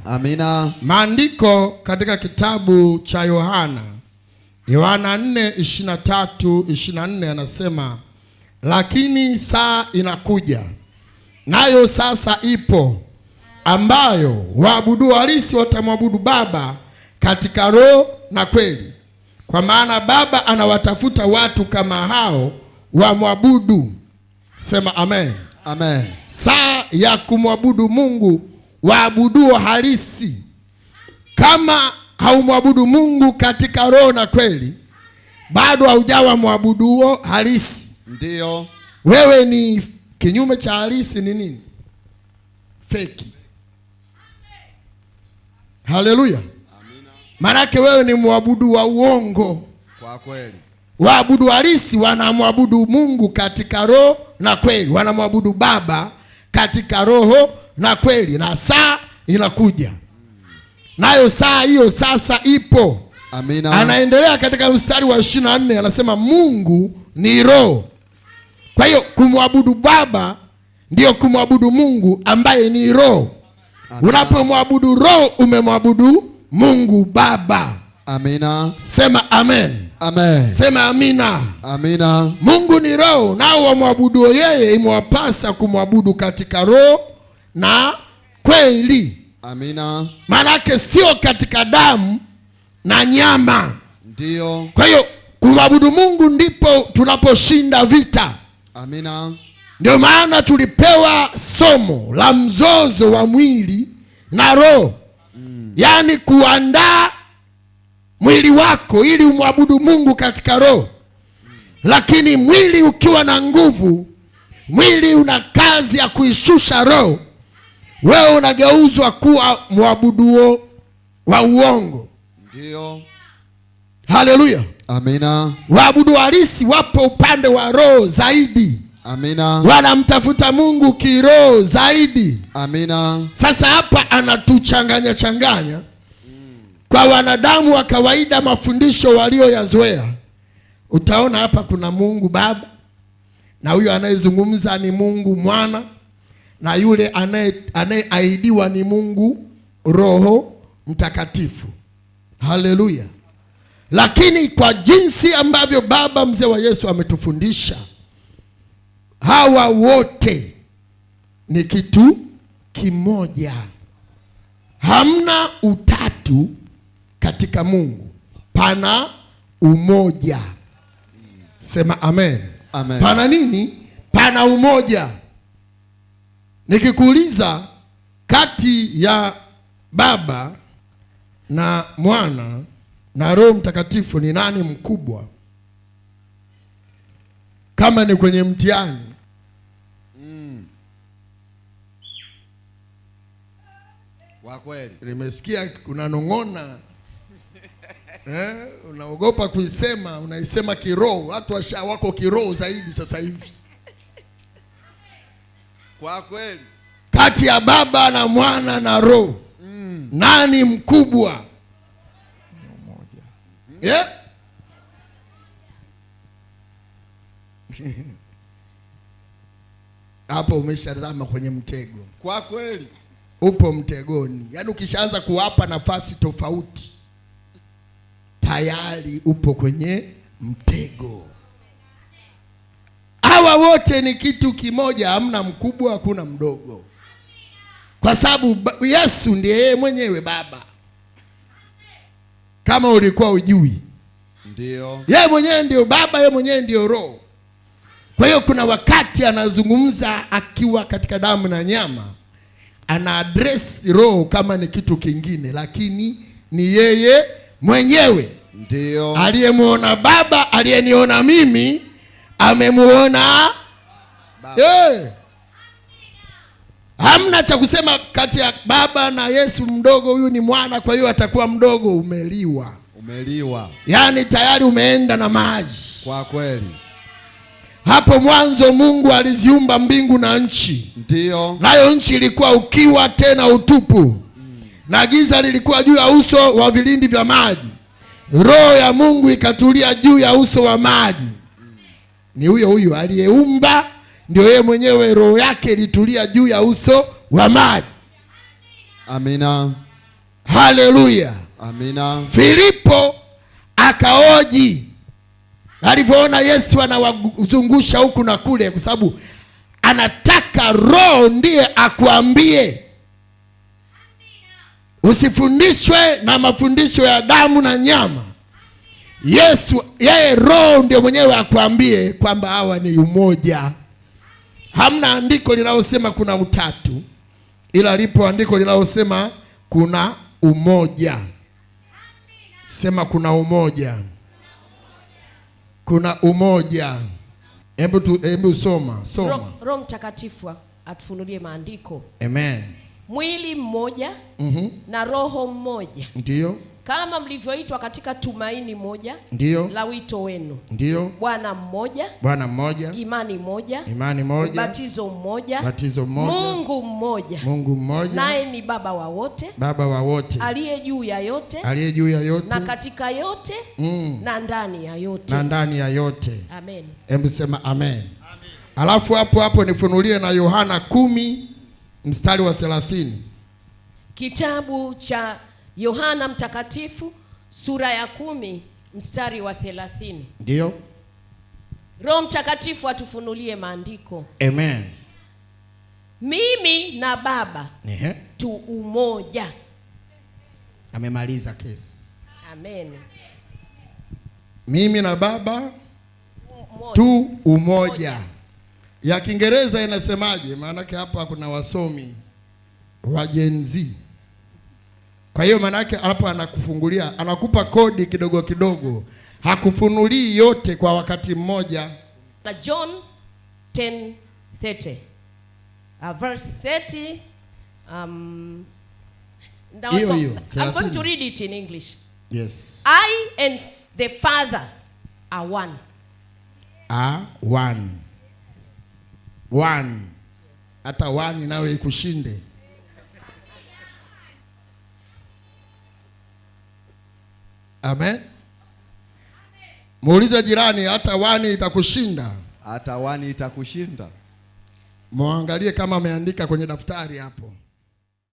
Amina. Maandiko katika kitabu cha Yohana 4:23-24 anasema, lakini saa inakuja, nayo sasa ipo, ambayo waabudu halisi watamwabudu Baba katika roho na kweli, kwa maana Baba anawatafuta watu kama hao wamwabudu. Sema amen. Amen. Saa ya kumwabudu Mungu waabuduo halisi. Kama haumwabudu Mungu katika roho na kweli, bado haujawa mwabuduo halisi. Ndio. Wewe ni kinyume cha halisi. Ni nini? Feki. Haleluya. Amina. Maanake wewe ni mwabudu wa uongo. Kwa kweli. Waabudu halisi wanamwabudu Mungu katika roho na kweli, wanamwabudu Baba katika roho na kweli, na saa inakuja, nayo saa hiyo sasa ipo. Amina. Anaendelea katika mstari wa 24 anasema Mungu ni roho. Kwa hiyo kumwabudu Baba ndio kumwabudu Mungu ambaye ni roho. Unapomwabudu roho umemwabudu Mungu Baba. Amina. Sema amen. Amen. Sema amina. Amina. Mungu ni roho, nao wamwabudu yeye imewapasa kumwabudu katika roho na kweli. Amina. Maanake sio katika damu na nyama. Ndio. Kwa hiyo kumwabudu Mungu ndipo tunaposhinda vita. Amina. Ndio maana tulipewa somo la mzozo wa mwili na roho. Yaani kuandaa mwili wako ili umwabudu Mungu katika roho. Lakini mwili ukiwa na nguvu, mwili una kazi ya kuishusha roho, wewe unageuzwa kuwa mwabuduo wa uongo. Ndio. Haleluya. Amina. Waabudu halisi wapo upande wa roho zaidi. Amina. Wanamtafuta Mungu kiroho zaidi. Amina. Sasa hapa anatuchanganya kwa wanadamu wa kawaida, mafundisho walioyazoea. Utaona hapa kuna Mungu Baba, na huyo anayezungumza ni Mungu Mwana, na yule anayeahidiwa ni Mungu Roho Mtakatifu. Haleluya. Lakini kwa jinsi ambavyo Baba mzee wa Yesu ametufundisha, hawa wote ni kitu kimoja. Hamna utatu katika Mungu, pana umoja. Sema amen. Amen. Pana nini? Pana umoja. Nikikuuliza kati ya Baba na Mwana na Roho Mtakatifu ni nani mkubwa? Kama ni kwenye mtihani, Kwa kweli. nimesikia unanong'ona. Unaogopa kuisema, unaisema kiroho. Watu wako kiroho zaidi sasa hivi. Kwa kweli. Kati ya Baba na Mwana na Roho, nani mkubwa? Hapo umeshazama kwenye mtego. Kwa kweli. Upo mtegoni. Yaani ukishaanza kuwapa nafasi tofauti, tayari upo kwenye mtego. Hawa wote ni kitu kimoja, hamna mkubwa, hakuna mdogo. Kwa sababu Yesu ndiye yeye mwenyewe Baba. Kama ulikuwa ujui. Ndio. Yeye mwenyewe ndio Baba, yeye mwenyewe ndio Roho. Kwa hiyo kuna wakati anazungumza akiwa katika damu na nyama, ana address roho kama ni kitu kingine, lakini ni yeye mwenyewe. Ndio. Aliyemuona Baba, aliyeniona mimi, amemuona Baba. Hamna cha kusema kati ya Baba na Yesu mdogo, huyu ni Mwana kwa hiyo atakuwa mdogo. Umeliwa. Umeliwa. Yaani tayari umeenda na maji. Kwa kweli. Hapo mwanzo Mungu aliziumba mbingu na nchi. Ndio. Nayo nchi ilikuwa ukiwa tena utupu. Na giza lilikuwa juu ya uso wa vilindi vya maji. Roho ya Mungu ikatulia juu ya uso wa maji. Ni huyo aliyeumba, ndio yeye mwenyewe roho yake ilitulia juu ya uso wa maji. Amina. Haleluya. Amina. Filipo akaoji alivyoona Yesu anawazungusha huku na kule, kwa sababu anataka Roho ndiye akuambie. Usifundishwe na mafundisho ya damu na nyama. Yesu, yeye Roho ndio mwenyewe akuambie kwamba hawa ni umoja. Hamna andiko linalosema kuna utatu, ila lipo andiko linalosema kuna umoja. Sema kuna umoja. Kuna umoja. Hebu soma. Roho Mtakatifu atufunulie maandiko. Amen. Mwili mmoja na roho mmoja. Ndiyo. Kama mlivyoitwa katika tumaini moja. Ndiyo. La wito wenu. Ndiyo. Bwana mmoja. Bwana mmoja. Imani moja. Imani moja. Batizo mmoja. Batizo mmoja. Mungu mmoja. Mungu mmoja. Naye ni Baba wa wote. Baba wa wote. Aliye juu ya yote. Aliye juu ya yote. Na katika yote. Na ndani ya yote. Na ndani ya yote. Amen. Hebu sema amen. Amen. Alafu hapo nifunulie na Yohana 10 mstari wa 30. Kitabu cha Yohana Mtakatifu sura ya 10 mstari wa 30. Ndio. Roho Mtakatifu atufunulie maandiko. Amen. Mimi na Baba tu umoja. Amemaliza kesi. Amen. Mimi na Baba tu umoja. Ya Kiingereza inasemaje? Maana hapa kuna wasomi wa Gen Z. Kwa hiyo maana yake hapo anakufungulia, anakupa kodi kidogo kidogo. Hakufunulii yote kwa wakati mmoja. Na John 10:30. Verse 30. I'm going to read it in English. Yes. I and the Father are one. Are one. One. Hata one nawe ikushinde. Amen. Muulize jirani, hata wani itakushinda. Hata wani itakushinda. Muangalie kama ameandika kwenye daftari hapo.